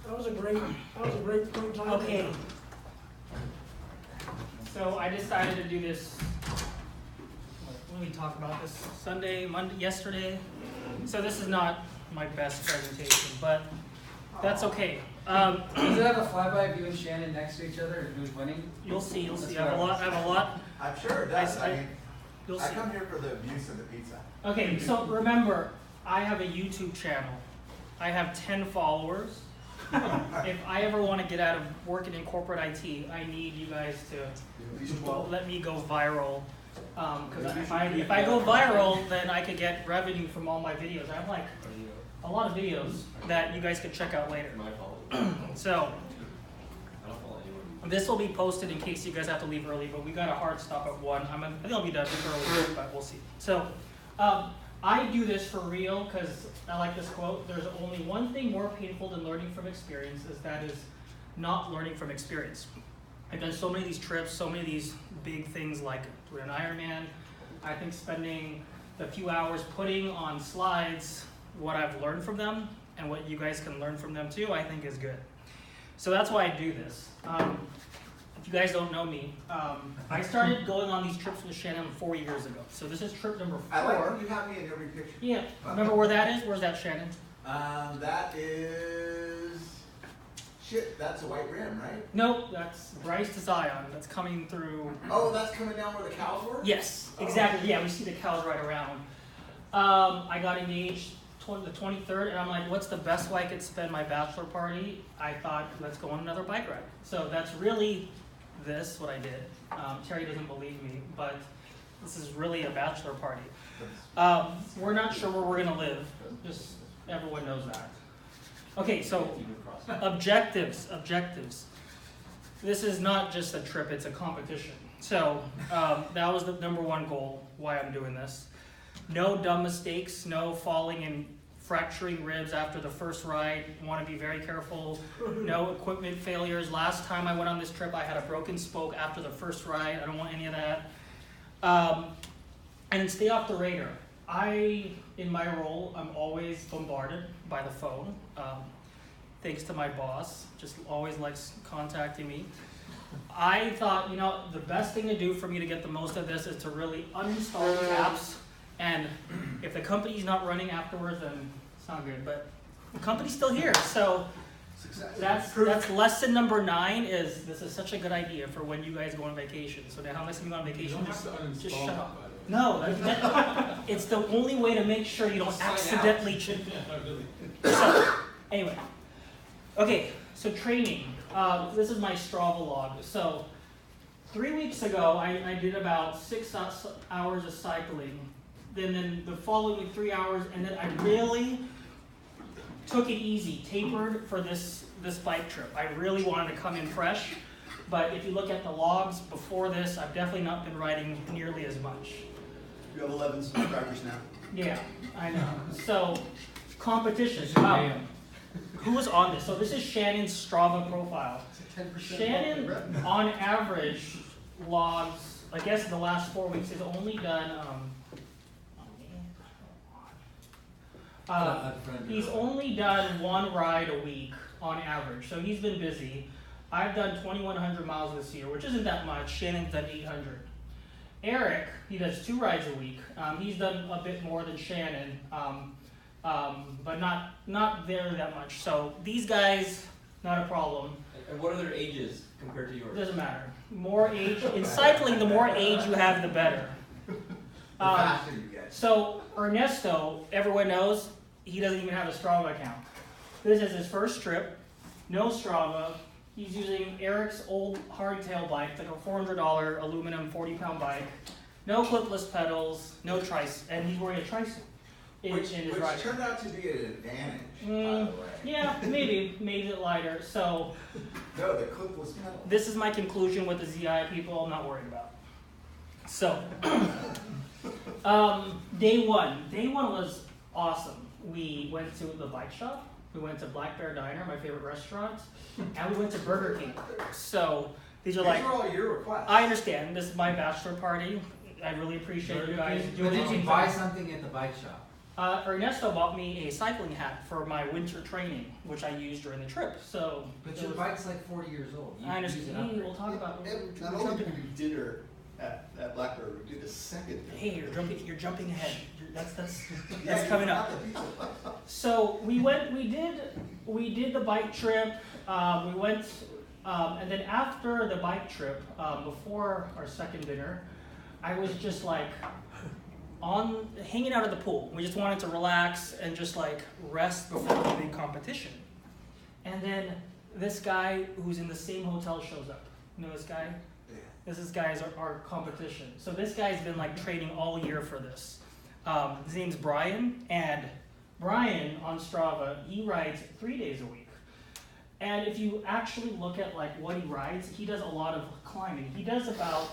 That was a great point time. Okay. So I decided to do this. When we talk about this Sunday, Monday, yesterday. So this is not my best presentation, but that's okay. Does it have a flyby of you and Shannon next to each other and who's winning? You'll see. You'll That's see. what I have a lot. I'm sure it does. I You'll see. come here for the abuse of the pizza. Okay. So remember, I have a YouTube channel. I have 10 followers. If I ever want to get out of working in corporate IT, I need you guys to let me go viral. Because if I go viral, then I could get revenue from all my videos. I have like a lot of videos that you guys can check out later. So this will be posted in case you guys have to leave early, but we got a hard stop at 1. I think I'll be done early, but we'll see. So I do this for real because I like this quote. There's only one thing more painful than learning from experience, that is not learning from experience. I've done so many of these trips, so many of these big things like doing an Ironman. I think spending a few hours putting on slides what I've learned from them and what you guys can learn from them too, I think is good. So that's why I do this. If you guys don't know me, I started going on these trips with Shannon 4 years ago. So this is trip number 4. I like when you have me in every picture. Yeah. Remember where that is? Where's that, Shannon? That is... Shit, that's a white rim, right? Nope, that's Bryce to Zion. That's coming through. Oh, that's coming down where the cows were? Yes, exactly. Yeah, we see the cows right around. I got engaged the 23rd, and I'm like, what's the best way I could spend my bachelor party? I thought, let's go on another bike ride. So that's really what I did. Terry doesn't believe me, but this is really a bachelor party. We're not sure where we're gonna live. Just everyone knows that. Okay, so objectives. This is not just a trip, it's a competition. So that was the number 1 goal, why I'm doing this. No dumb mistakes, no falling and fracturing ribs after the first ride. You want to be very careful. No equipment failures. Last time I went on this trip, I had a broken spoke after the first ride. I don't want any of that. And then stay off the radar. In my role, I'm always bombarded by the phone. Thanks to my boss, just always likes contacting me. I thought, the best thing to do for me to get the most of this is to really uninstall the apps. And if the company's not running afterwards, then it's not good. But the company's still here, so that's lesson number 9. Is this is such a good idea for when you guys go on vacation. So now, next time you go on vacation, just shut up. No, it's the only way to make sure you don't accidentally. So anyway, okay. So training. This is my Strava log. So 3 weeks ago, I did about 6 hours of cycling. Then the following week, 3 hours, and then I really took it easy, tapered for this bike trip. I really wanted to come in fresh, but if you look at the logs before this, I've definitely not been riding nearly as much. You have 11 subscribers now. Yeah, I know. So, competition. Who was on this? So this is Shannon's Strava profile. Shannon, on average, logs, I guess in the last 4 weeks, has only done... he's only done 1 ride a week on average, so he's been busy. I've done 2,100 miles this year, which isn't that much. Shannon's done 800. Eric, he does 2 rides a week. He's done a bit more than Shannon, but not there that much. So these guys, not a problem. And what are their ages compared to yours? Doesn't matter. More age in cycling, the more age you have, the better. The faster you get. So Ernesto, everyone knows, he doesn't even have a Strava account. This is his first trip, no Strava. He's using Eric's old hardtail bike, like a $400 aluminum 40-pound bike. No clipless pedals, no tricycle, and he's wearing a tricycle Which in his rider. turned out to be an advantage, by the way. Yeah, maybe made it lighter. So No, the clipless pedal. this is my conclusion with the ZI people. I'm not worried about. So day one was awesome. We went to the bike shop. We went to Black Bear Diner, my favorite restaurant, and we went to Burger King. So these are all your requests. I understand. This is my bachelor party. I really appreciate you guys doing But did you it. buy something at the bike shop? Ernesto bought me a cycling hat for my winter training, which I used during the trip. So, But it your was- bike's like 40 years old. You I can use it understand. upgrade. We'll talk about. Not only did we do dinner at Blackbird, we did a second dinner. Hey, you're jumping ahead. That's Yeah, you coming forgot up. the pizza. So we did the bike trip. We went, and then after the bike trip, before our second dinner, I was just like hanging out at the pool. We just wanted to relax and just like rest before the big competition. And then this guy who's in the same hotel shows up. You know this guy? This guy is our competition. So this guy's been like training all year for this. His name's Brian, and Brian on Strava, he rides 3 days a week. And if you actually look at like what he rides, he does a lot of climbing. He does about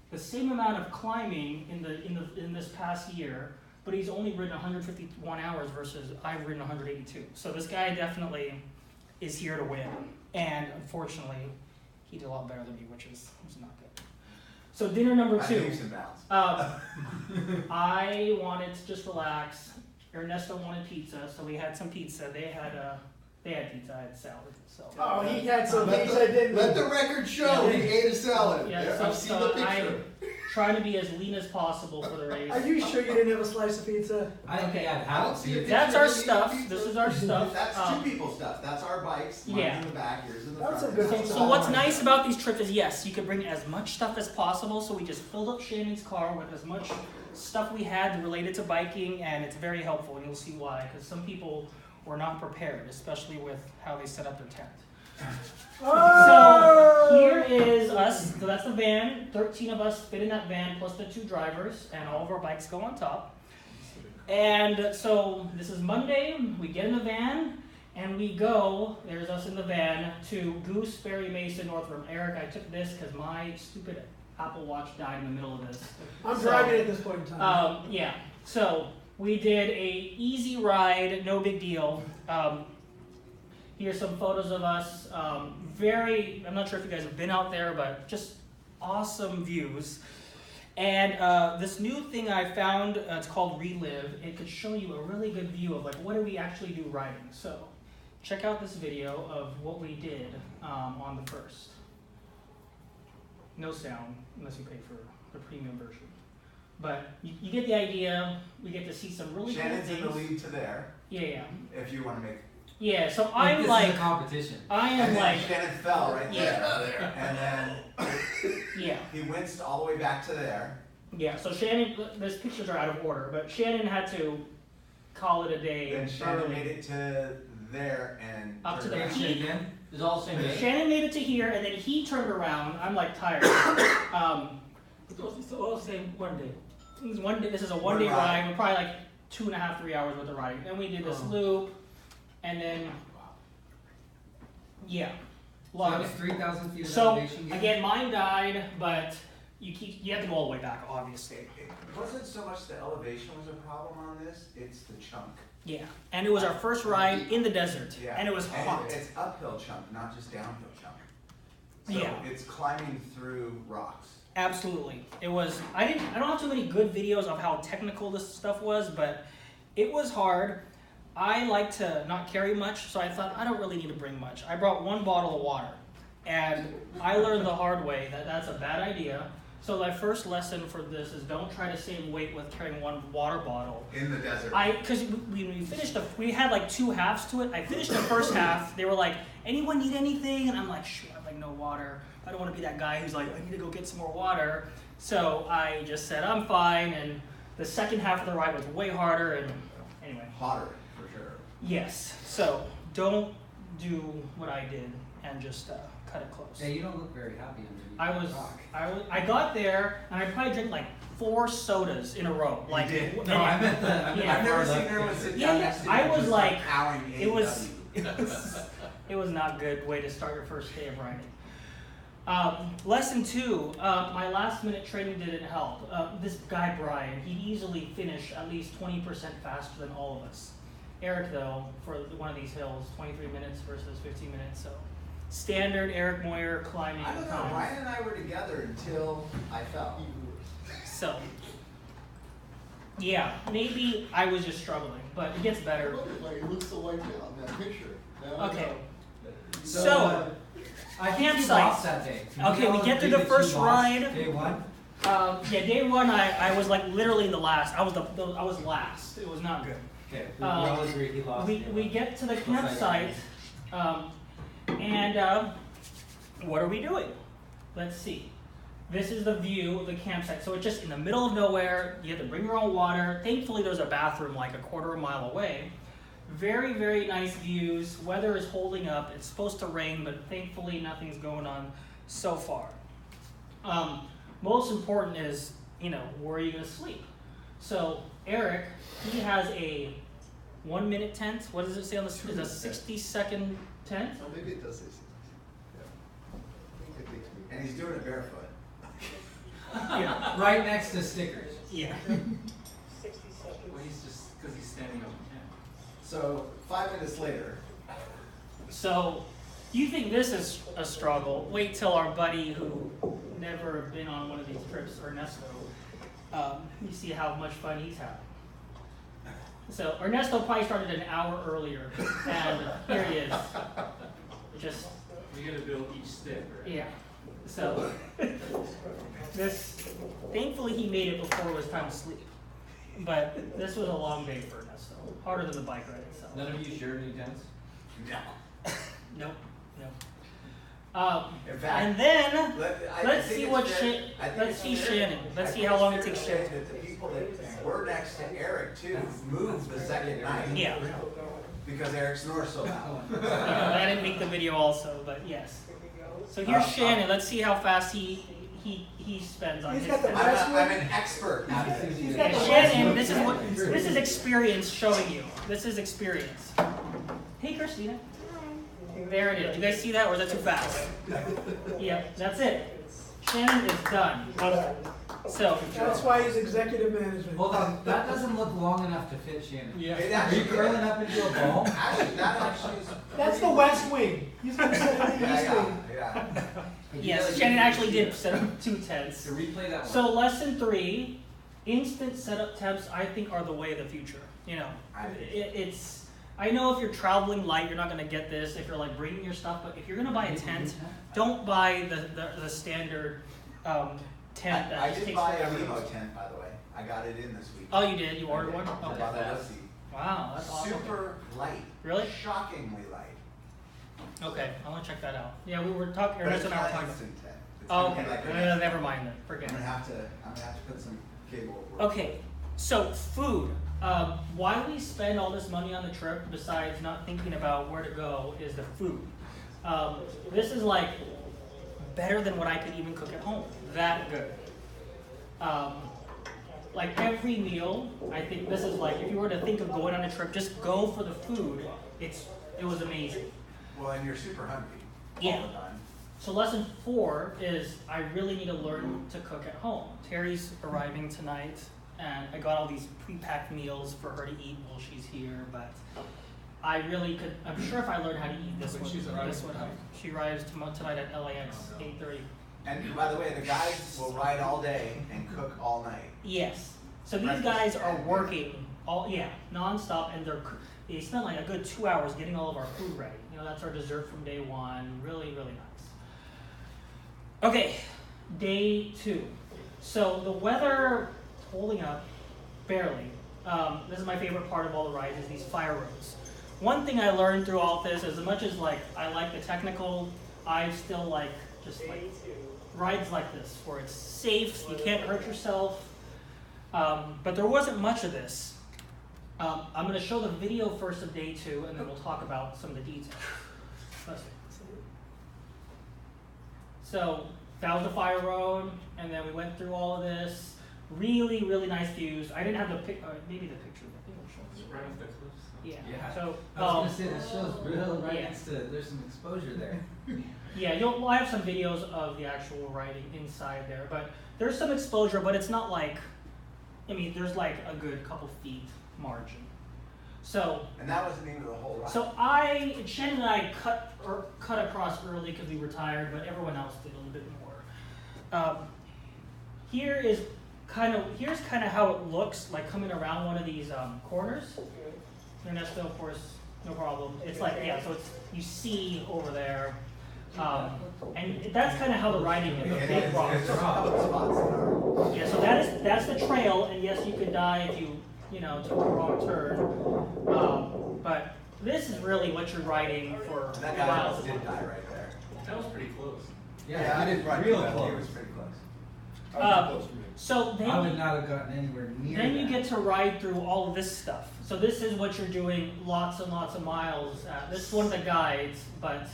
the same amount of climbing in this past year, but he's only ridden 151 hours versus I've ridden 182. So this guy definitely is here to win. And unfortunately, he did a lot better than me, which was not good. So dinner number I two. leaps and bounds. I wanted to just relax. Ernesto wanted pizza, so we had some pizza. They had pizza. I had salad. So. Oh, he had some Let pizza, didn't Let he? the record show he ate a salad. Yeah, There, so, I've seen so the picture. trying to be as lean as possible for the race. Are you sure you didn't have a slice of pizza? I think they had half of it. That's our Picture stuff. pizza. This is our stuff. That's two people's stuff. That's our bikes. Mine's Yeah. in the back. Yours in the That's front. a good So, pizza. so what's nice about these trips is yes, you can bring as much stuff as possible. So we just filled up Shannon's car with as much stuff we had related to biking, and it's very helpful. And you'll see why, because some people were not prepared, especially with how they set up their tent. Oh! So here is us. So that's the van. 13 of us fit in that van, plus the 2 drivers, and all of our bikes go on top. And so this is Monday. We get in the van, and we go. There's us in the van to Gooseberry Mesa, Northrum. Eric, I took this because my stupid Apple Watch died in the middle of this. I'm So, driving at this point in time. Yeah. So we did a easy ride, no big deal. Here's some photos of us. I'm not sure if you guys have been out there, but just awesome views. And this new thing I found, it's called Relive. It could show you a really good view of like what do we actually do riding. So check out this video of what we did on the first. No sound unless you pay for the premium version. But you get the idea. We get to see some really Shannon's cool in the things. lead to there. Yeah. If you want to make. Yeah, so Like, I'm this like, is a competition. I And am then like, Shannon fell right Yeah. there. And then yeah. he winced all the way back to there. Yeah, so Shannon, those pictures are out of order, but Shannon had to call it a day. Then Shannon early. made it to there and Up to turned the back. Say it again. It's all the same day. Shannon made it to here, and then he turned around. I'm like tired. It's all the same one day. This is a one day One ride. ride. We're probably like 2.5, 3 hours worth of riding. Then we did this loop, and then yeah, So lot that of was it. 3,000 feet of So elevation gain? again, mine died, but you have to go all the way back, obviously. It wasn't so much the elevation was a problem on this, it's the chunk. Yeah, and it was our first ride in the desert, Yeah. and it was hot. It's uphill chunk, not just downhill chunk. So Yeah. it's climbing through rocks. Absolutely, it was. I don't have too many good videos of how technical this stuff was, but it was hard. I like to not carry much, so I thought I don't really need to bring much. I brought 1 bottle of water, and I learned the hard way that that's a bad idea. So my first lesson for this is don't try to save weight with carrying 1 water bottle. In the desert. Because we finished we had like 2 halves to it. I finished the first half. They were like, anyone need anything? And I'm like, shoot, I have like no water. I don't want to be that guy who's like, I need to go get some more water. So I just said, I'm fine. And the second half of the ride was way harder. And anyway, Hotter, for sure. yes. So don't do what I did and just cut it close. Yeah, you don't look very happy underneath I the rock. I got there and I probably drank like 4 sodas in a row. Like did? and- No, I meant the. I meant Yeah. I've the never far seen left everyone picture. sit Yeah, down yeah. next to I you was just like- powering it was- AEW. It was not a good way to start your first day of riding. Lesson 2, my last minute training didn't help. This guy Brian, he easily finished at least 20% faster than all of us. Eric though, for one of these hills, 23 minutes versus 15 minutes, so standard Eric Moyer climbing I don't know, times. Ryan and I were together until I fell. So, Yeah, maybe I was just struggling, but it gets better. It looks so like that on that picture. Now I Okay. know. So, I think you campsite. lost that day. Can Okay, all we get to agree the that first you lost ride. Day one? Yeah, day one I was like literally in the last. I was last. It was not good. Okay, we all agree he lost. We day we one. get to the Looks campsite, and what are we doing? Let's see. This is the view of the campsite. So it's just in the middle of nowhere. You have to bring your own water. Thankfully, there's a bathroom like a quarter of a mile away. Very, very nice views. Weather is holding up. It's supposed to rain, but thankfully nothing's going on so far. Most important is, where are you going to sleep? So Eric, he has a 1 minute tent. What does it say on the? It's a 60-second tent. Oh, maybe it does say 60. Yeah. I think it takes me. And he's doing it barefoot. Yeah. Right next to stickers. Yeah. Well, he's just, because he's standing up. So 5 minutes later, So, you think this is a struggle? Wait till our buddy who never been on one of these trips, Ernesto, you see how much fun he's having. So Ernesto probably started an hour earlier, and here he is. Just We gotta build each stick, right? yeah. So thankfully he made it before it was time to sleep. But this was a long day for Ernesto, harder than the bike ride itself. None of you shared any tents? no. Nope. In fact, And then I let's think see it's what fair- I think let's it's see fair- Shannon. I Let's see think how it's long fair it takes to say Shannon. that the people that were next to Eric too moved the second night. Yeah. Because Eric snores so loud. I didn't make the video also, but yes. So here's Shannon. Let's see how fast he spends on He's his got the test. best I'm an expert. He's got the Shannon, this is experience showing you. This is experience. Hey, Christina. There it is. You guys see that, or is that too fast? Yep, that's it. Shannon is done. So, That's why he's executive management. Hold on, that doesn't look long enough to fit Shannon. It Are you actually, curling up into a ball? actually, that actually is. That's the west wing. He's gonna sit in the east wing. Yeah. yes, Shannon actually did set up 2 tents. To replay that one. So lesson 3, instant setup temps I think are the way of the future. It's. I know if you're traveling light, you're not gonna get this. If you're like bringing your stuff, but if you're gonna buy a tent, don't buy the standard tent that I just did takes buy a forever. limo tent, by the way. I got it in this week. Oh, you did? You ordered one? I Okay. bought a lift seat. Wow, that's awesome. Super light. Really? Shockingly light. Okay, I want to check that out. Yeah, we were talking. But Ernest it's and I were not talking. instant tent. It's Oh, gonna be okay. like a- Never mind then. Forget I'm it. gonna have to put some cable over. Okay, so food. Why we spend all this money on the trip, besides not thinking about where to go, is the food. This is like better than what I could even cook at home. That good. Like every meal, I think this is like, if you were to think of going on a trip, just go for the food. It was amazing. Well, and you're super hungry Yeah. all the time. So lesson 4 is I really need to learn to cook at home. Terry's arriving tonight, and I got all these pre-packed meals for her to eat while she's here, but I really could, I'm sure if I learned how to eat this When one, she's arriving this would help. She arrives tonight at LAX, 8:30. And by the way, the guys will ride all day and cook all night. Yes. So these Breakfast guys are and working nonstop, and they spent like a good 2 hours getting all of our food ready. That's our dessert from day 1. Really, really nice. Okay, day 2. So the weather holding up barely. This is my favorite part of all the rides, is these fire roads. One thing I learned through all this, as much as like I like the technical, I still like just like rides like this where it's safe, you can't hurt yourself. But there wasn't much of this. I'm going to show the video first of day 2, and then we'll talk about some of the details. Let's see. So that was the fire road, and then we went through all of this. Really, really nice views. I didn't have maybe the picture. I think I'll show Is it. it right off the cliffs? Yeah. Yeah. So I was gonna say, this shows real right yeah. next to, there's some exposure there. yeah, I have some videos of the actual riding inside there, but there's some exposure, but it's not like, there's like a good couple feet margin. So. And that wasn't even the whole ride. So Shannon and I cut across early because we were tired, but everyone else did a little bit more. Here is here's kind of how it looks, like coming around one of these corners. Ernesto, of course, no problem. It's like, yeah, so it's, you see over there. And that's kind of how the riding is, the big rocks. There's a couple of spots in our. Yeah, so that's the trail, and yes, you could die if you know, took the wrong turn. But this is really what you're riding for That guy miles. almost did die right there. That was pretty close. Yeah, I you didn't did ride real through that. He close. was pretty close. So I would then, not have gotten anywhere near then you that. get to ride through all of this stuff. So this is what you're doing lots and lots of miles at. This is one of the guides, but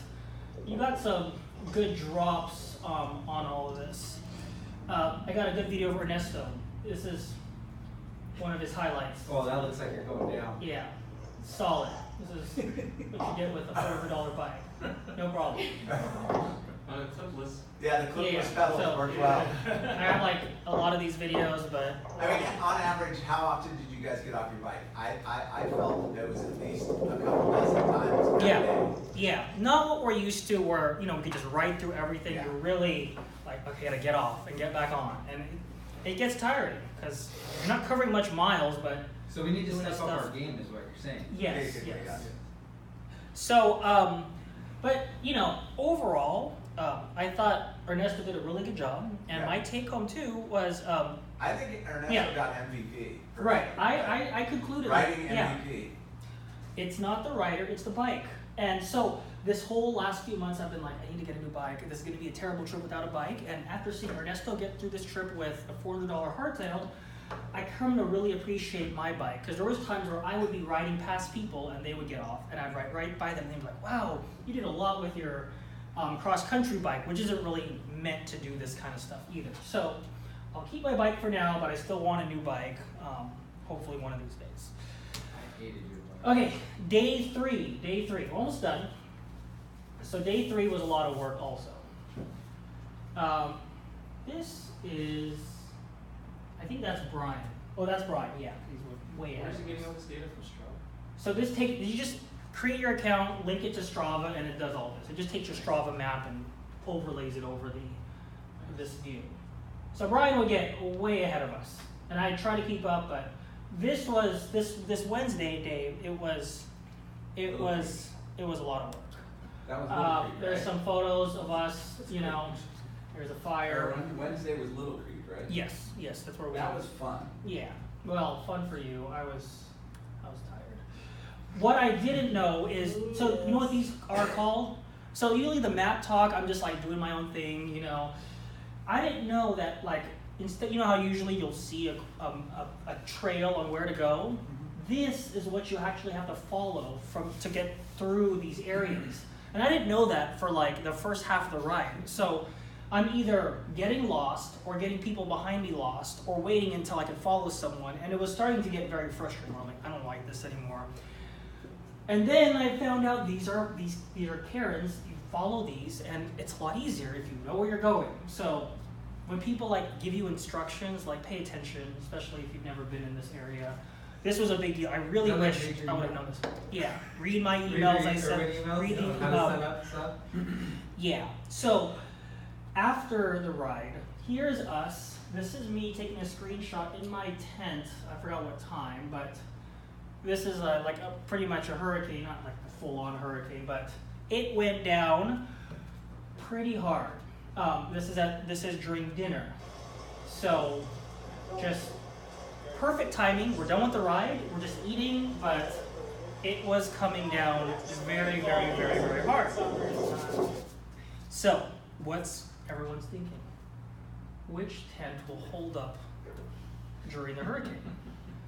you got some good drops on all of this. I got a good video of Ernesto. This is one of his highlights. Oh, that looks like you're going down. Yeah, solid. This is what you get with a $400 bike. No problem. On a clipless. Yeah, the clipless Yeah, pedals so- worked well. I have like a lot of these videos, but I mean, on average, how often did you guys get off your bike? I felt that it was at least a couple dozen times. a Yeah. day. yeah, not what we're used to where, you know, we could just ride through everything. Yeah. You're really like, okay, gotta get off and get back on. And it gets tiring because you're not covering much miles, but So we need to Doing step this up stuff. our game, is what you're saying. yes, Basically, yes. yeah. So, but you know, overall, I thought Ernesto did a really good job, and Yeah. my take home too was, I think Ernesto Yeah. got MVP. for right. me. I concluded, Riding yeah, MVP. it's not the rider, it's the bike. And so this whole last few months, I've been like, I need to get a new bike. This is going to be a terrible trip without a bike. And after seeing Ernesto get through this trip with a $400 hardtail, I come to really appreciate my bike, because there was times where I would be riding past people and they would get off, and I'd ride right by them, and they'd be like, "Wow, you did a lot with your cross-country bike," which isn't really meant to do this kind of stuff either. So I'll keep my bike for now, but I still want a new bike, hopefully one of these days. I hated your bike. Okay, day three, almost done. So day 3 was a lot of work also. This is, I think that's Brian. Oh, that's Brian, yeah, he's way ahead. Where's he getting all this data from Strava? So this you just create your account, link it to Strava, and it does all this. It just takes your Strava map and overlays it over this view. So Brian would get way ahead of us, and I try to keep up, but this Wednesday day, it was a lot of work. That was Little Creek, There's right? some photos of us, you know, there's a fire. Wednesday was Little Creek, right? Yes, that's where we That were. was fun. Yeah, well, fun for you. I was tired. What I didn't know is, so you know what these are called? So usually the map talk, I'm just like doing my own thing, you know. I didn't know that, like, instead, you know how usually you'll see a trail on where to go? This is what you actually have to follow to get through these areas. And I didn't know that for like the first half of the ride. So I'm either getting lost or getting people behind me lost or waiting until I could follow someone. And it was starting to get very frustrating. I'm like, I don't like this anymore. And then I found out these are cairns. You follow these, and it's a lot easier if you know where you're going. So when people like give you instructions, like pay attention, especially if you've never been in this area. This was a big deal. I really Did they wish read your I would have email? known this. Yeah, read my Read emails. your I sent. emails? Read the How to set up stuff? Yeah. So after the ride, here's us. This is me taking a screenshot in my tent. I forgot what time, but this is pretty much a hurricane, not like a full-on hurricane, but it went down pretty hard. This is during dinner, so just perfect timing. We're done with the ride. We're just eating, but it was coming down very, very, very, very hard. So, what's everyone's thinking? Which tent will hold up during the hurricane?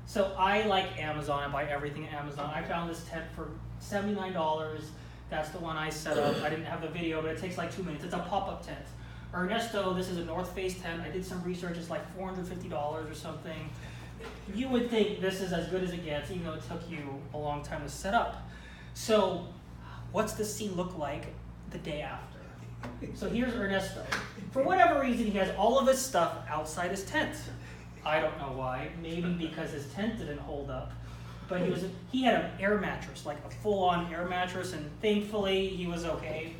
So I like Amazon. I buy everything at Amazon. I found this tent for $79. That's the one I set up. I didn't have the video, but it takes like 2 minutes. It's a pop-up tent. Ernesto, this is a North Face tent. I did some research. It's like $450 or something. You would think this is as good as it gets, even though it took you a long time to set up. So, what's the scene look like the day after? So here's Ernesto. For whatever reason, he has all of his stuff outside his tent. I don't know why. Maybe because his tent didn't hold up. but he had an air mattress, like a full-on air mattress, and thankfully he was okay.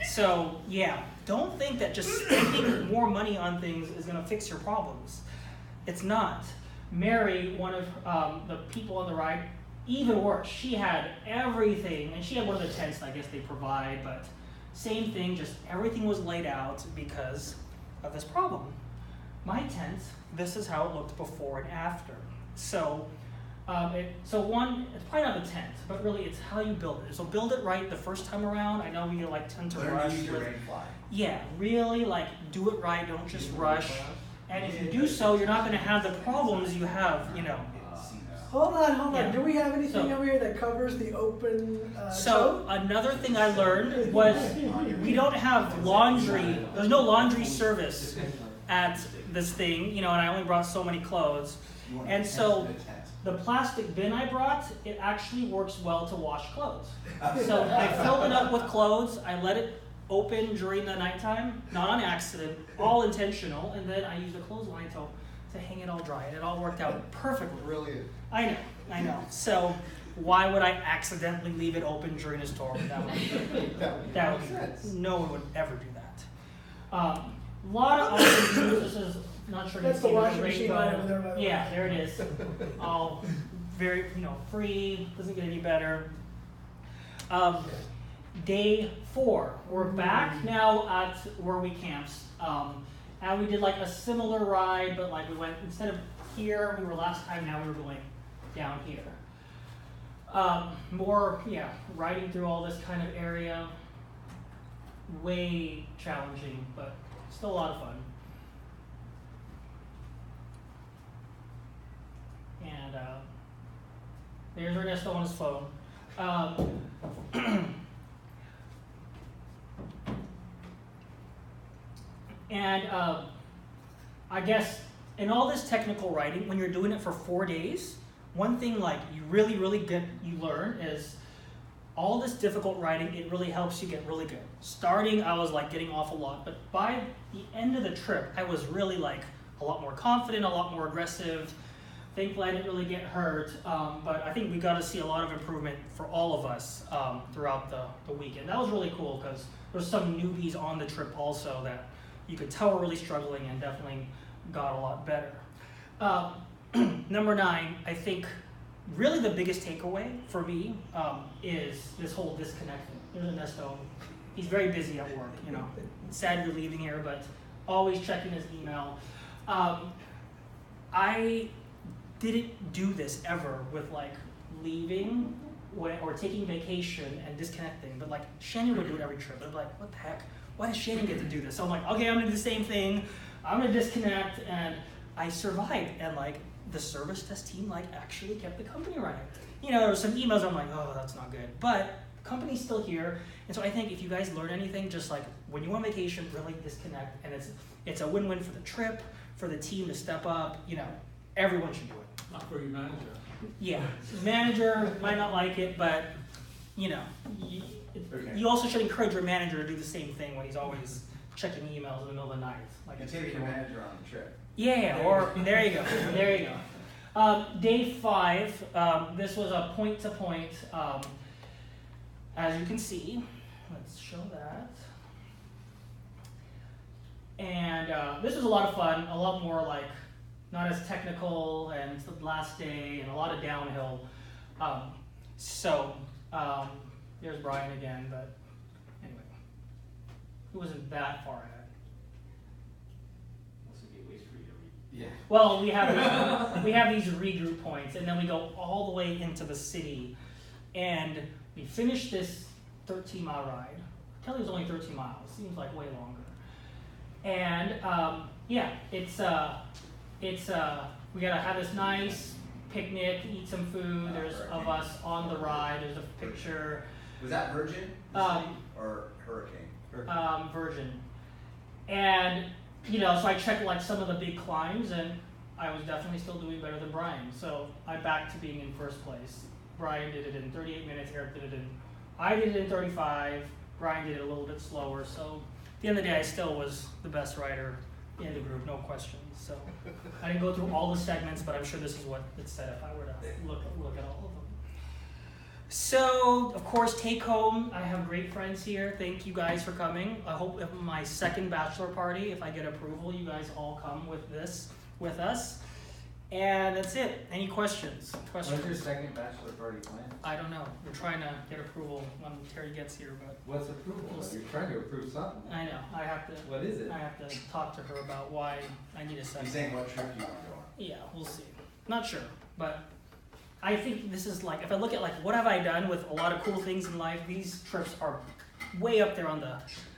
So yeah, don't think that just spending more money on things is gonna fix your problems. It's not. Mary, one of the people on the ride, even worse. She had everything, and she had one of the tents I guess they provide, but same thing, just everything was laid out because of this problem. My tent, this is how it looked before and after. So, it's probably not the tent, but really it's how you build it. So build it right the first time around. I know we tend to rush. Yeah, really do it right. Don't just rush. And if you do so, you're not going to have the problems you have, Hold on. Yeah. Do we have anything So- over here that covers the open So another thing I learned was we don't have laundry. There's no laundry service at this thing, and I only brought so many clothes. And so the plastic bin I brought, it actually works well to wash clothes. So I filled it up with clothes. I let it open during the nighttime, not on accident, all intentional, and then I used a clothesline to hang it all dry, and it all worked out perfectly. Brilliant. I know. So why would I accidentally leave it open during a storm? No one would ever do that. A lot of other things. This is not sure. That's you the see washing the machine rainbow. line over there, by the way. Yeah, there it is. All very free. Doesn't get any better. Day 4. We're back now at where we camped. And we did a similar ride, but we went, instead of here, we were last time, now we were going down here. Riding through all this kind of area. Way challenging, but still a lot of fun. And there's Ernesto on his phone. And I guess in all this technical writing, when you're doing it for 4 days, one thing you really you learn is all this difficult writing, it really helps you get really good. Starting, I was getting off a lot, but by the end of the trip, I was really a lot more confident, a lot more aggressive. Thankfully, I didn't really get hurt, but I think we got to see a lot of improvement for all of us throughout the weekend. That was really cool because there's some newbies on the trip also that you could tell were really struggling and definitely got a lot better. Number 9, I think really the biggest takeaway for me is this whole disconnecting. There's Ernesto. He's very busy at work, Sad you're leaving here, but always checking his email. I didn't do this ever with leaving or taking vacation and disconnecting, but Shannon would do it every trip. I'd be like, what the heck? Why does Shannon get to do this? So I'm like, okay, I'm gonna do the same thing. I'm gonna disconnect, and I survived. And the service desk team actually kept the company running. There were some emails I'm like, oh, that's not good. But the company's still here, and so I think if you guys learn anything, just when you go on vacation, really disconnect, and it's a win-win for the trip, for the team to step up. Everyone should do it. Not for your manager. Yeah, manager might not like it, but you also should encourage your manager to do the same thing when he's always checking emails in the middle of the night. You take your manager on the trip. Yeah, or there you go. Day 5, this was a point-to-point, as you can see. Let's show that. And this was a lot of fun, a lot more not as technical, and it's the last day, and a lot of downhill. There's Brian again, but anyway, he wasn't that far ahead. Yeah. Well, we have these regroup points, and then we go all the way into the city, and we finish this 13-mile ride. Kelly was only 13 miles. Seems like way longer. And we gotta have this nice picnic, eat some food. There's of us on the ride. There's a picture. Was that Virgin? Or Hurricane? Virgin. And so I checked some of the big climbs, and I was definitely still doing better than Brian. So I'm back to being in first place. Brian did it in 38 minutes. Eric did it I did it in 35. Brian did it a little bit slower. So at the end of the day, I still was the best rider in the group, no questions. So I didn't go through all the segments, but I'm sure this is what it said if I were to look at all of them. So, of course, take home. I have great friends here. Thank you guys for coming. I hope if my second bachelor party, if I get approval, you guys all come with us. And that's it. Any questions? When's your second bachelor party planned? I don't know. We're trying to get approval when Terry gets here, but What's approval? You're trying to approve something. I know. I have to. What is it? I have to talk to her about why I need a second. He's saying what trip you want to go on. Yeah, we'll see. Not sure, but I think this is like, if I look at like what have I done with a lot of cool things in life, these trips are way up there on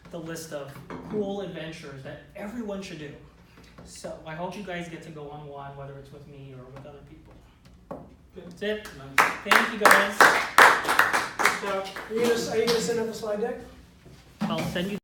the list of cool adventures that everyone should do. So I hope you guys get to go on one, whether it's with me or with other people. That's it. Thank you guys. Are you gonna send up a slide deck? I'll send you